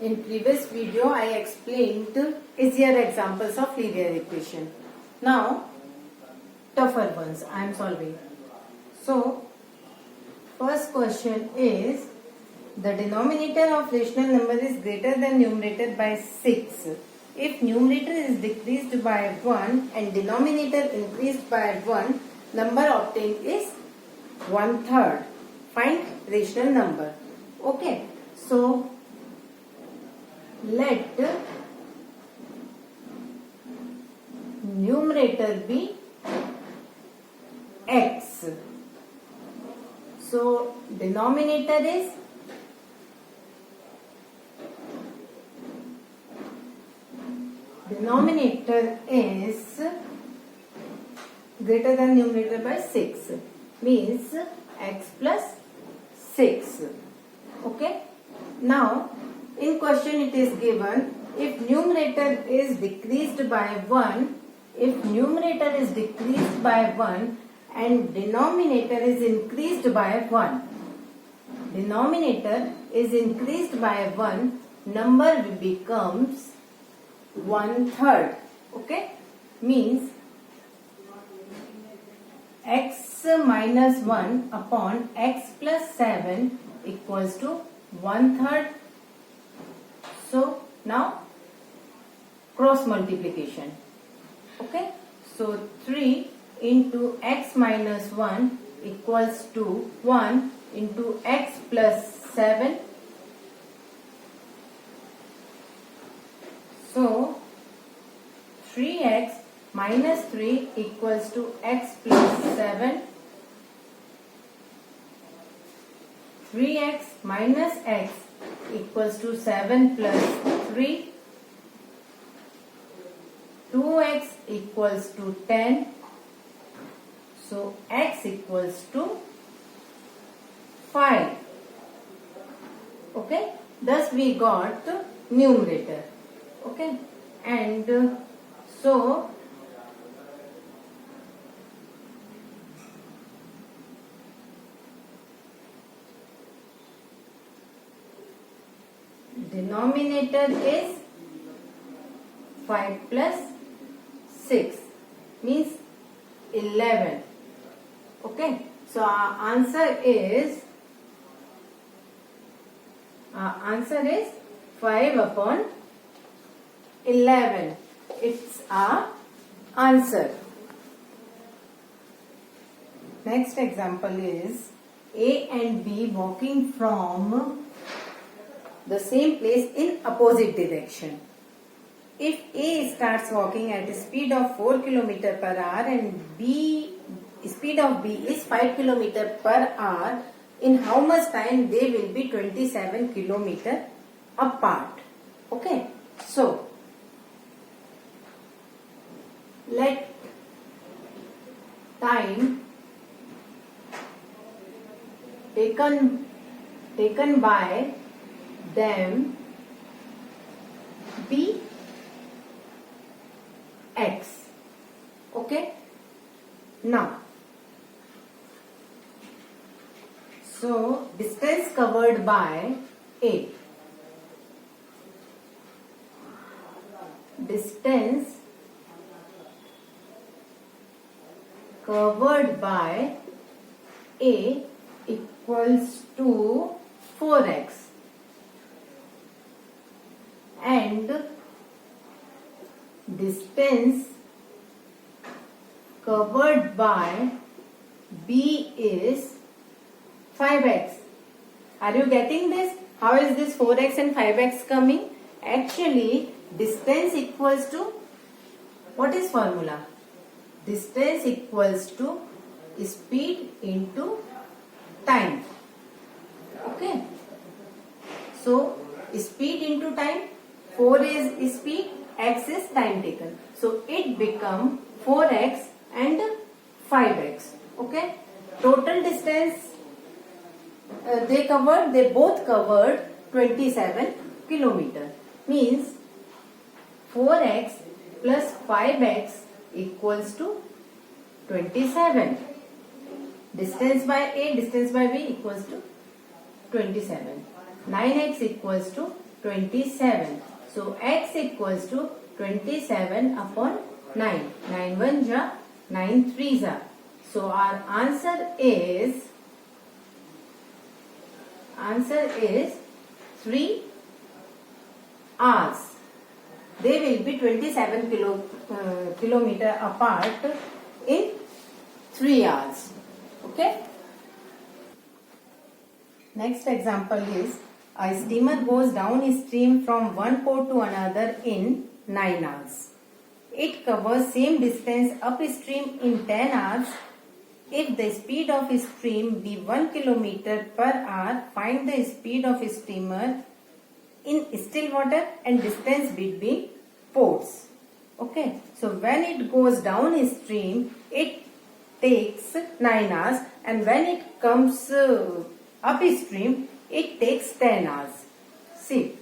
In previous video, I explained easier examples of linear equation. Now, tougher ones I am solving. So, first question is, the denominator of rational number is greater than numerator by 6. If numerator is decreased by 1 and denominator increased by 1, number obtained is 1/3. Find rational number. Okay. So, let numerator be x. So, denominator is greater than numerator by 6, means x plus 6. Okay. Now, in question it is given, if numerator is decreased by 1, and denominator is increased by 1, number becomes 1/3. Okay, means x minus 1 upon x plus 7 equals to 1/3. So now cross multiplication. Okay, so 3 into x minus 1 equals to 1 into x plus 7. So 3x minus 3 equals to x plus 7. 3x minus x equals to 7 plus 3. 2x equals to 10. So x equals to 5. Okay. Thus we got numerator. Okay. And so denominator is 5 plus 6, means 11. Okay, so our answer is 5/11. It's our answer. Next example is A and B walking from the same place in opposite direction. If A starts walking at a speed of 4 km per hour and speed of B is 5 km per hour, in how much time they will be 27 km apart? Okay, so let time taken by them be x. Okay, now so distance covered by A, distance covered by A equals to 4x, and distance covered by B is 5x. Are you getting this? How is this 4x and 5x coming? Actually, distance equals to, what is formula? Distance equals to speed into time. Okay. So, speed into time, 4 is speed, x is time taken. So, it become 4x and 5x. Okay. Total distance they both covered 27 km. Means 4x plus 5x equals to 27. Distance by A, distance by B equals to 27. 9x equals to 27. So x equals to 27 upon 9. 9 1 ja, 9 3 ja. So our answer is 3 hours. They will be 27 kilometer apart in 3 hours. Okay. Next example is a steamer goes downstream from one port to another in 9 hours. It covers same distance upstream in 10 hours. If the speed of a stream be 1 kilometer per hour, find the speed of a steamer in still water and distance between ports. Okay, so when it goes downstream, it takes 9 hours, and when it comes upstream, it takes 10 hours. See,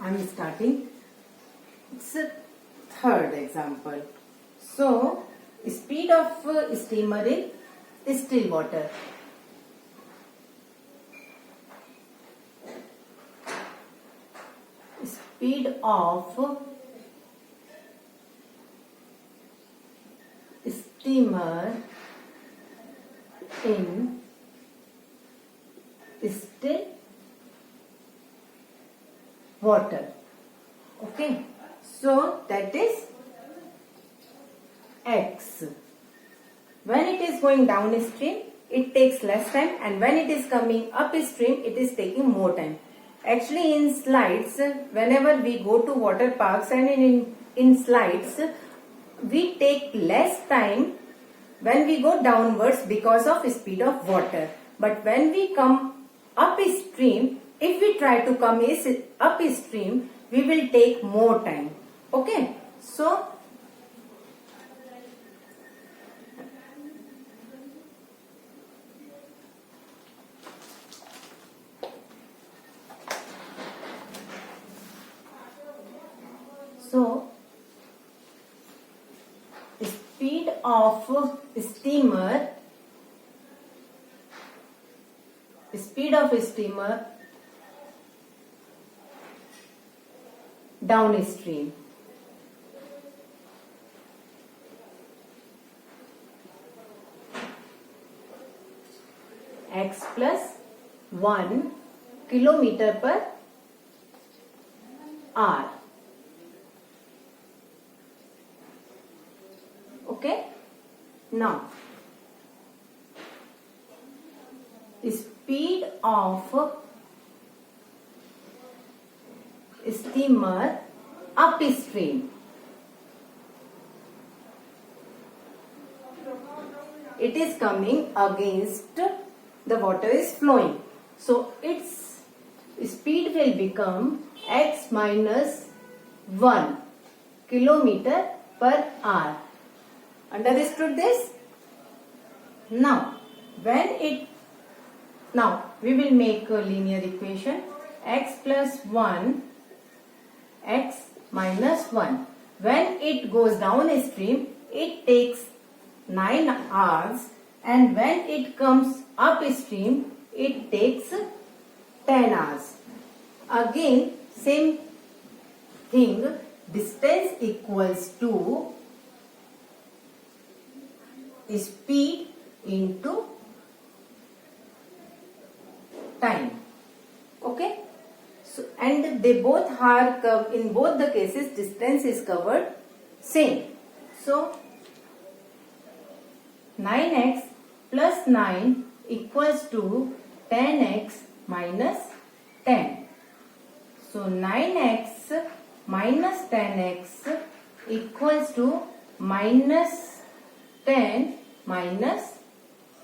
I am starting. It's a third example. So, speed of steamer in still water. Speed of steamer in still water. Okay, so that is x. When it is going downstream, it takes less time, and when it is coming upstream, it is taking more time. Actually, in slides, whenever we go to water parks and in slides, we take less time when we go downwards because of speed of water. But when we come upstream, if we try to come upstream, we will take more time. Okay, so speed of steamer downstream. X plus 1 kilometer per hour. Okay. Now, speed of steamer upstream. It is coming against the water is flowing. So its speed will become x minus 1 kilometer per hour. Understood this? Now we will make a linear equation. X plus 1, x minus 1. When it goes downstream, it takes 9 hours, and when it comes upstream, it takes 10 hours. Again, same thing, distance equals to speed into time. Okay, so and they both are in both the cases distance is covered same. So 9x plus 9 equals to 10x minus 10. So 9x minus 10x equals to minus 10 minus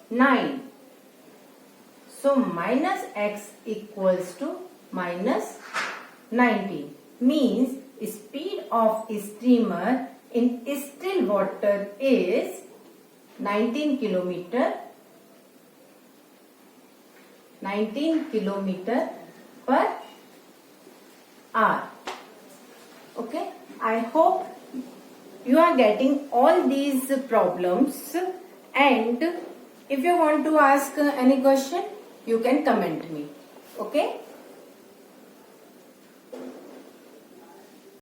9. So minus x equals to minus 19. Means speed of steamer in still water is 19 kilometer per hour. Okay, I hope you are getting all these problems, and if you want to ask any question, you can comment me. Okay.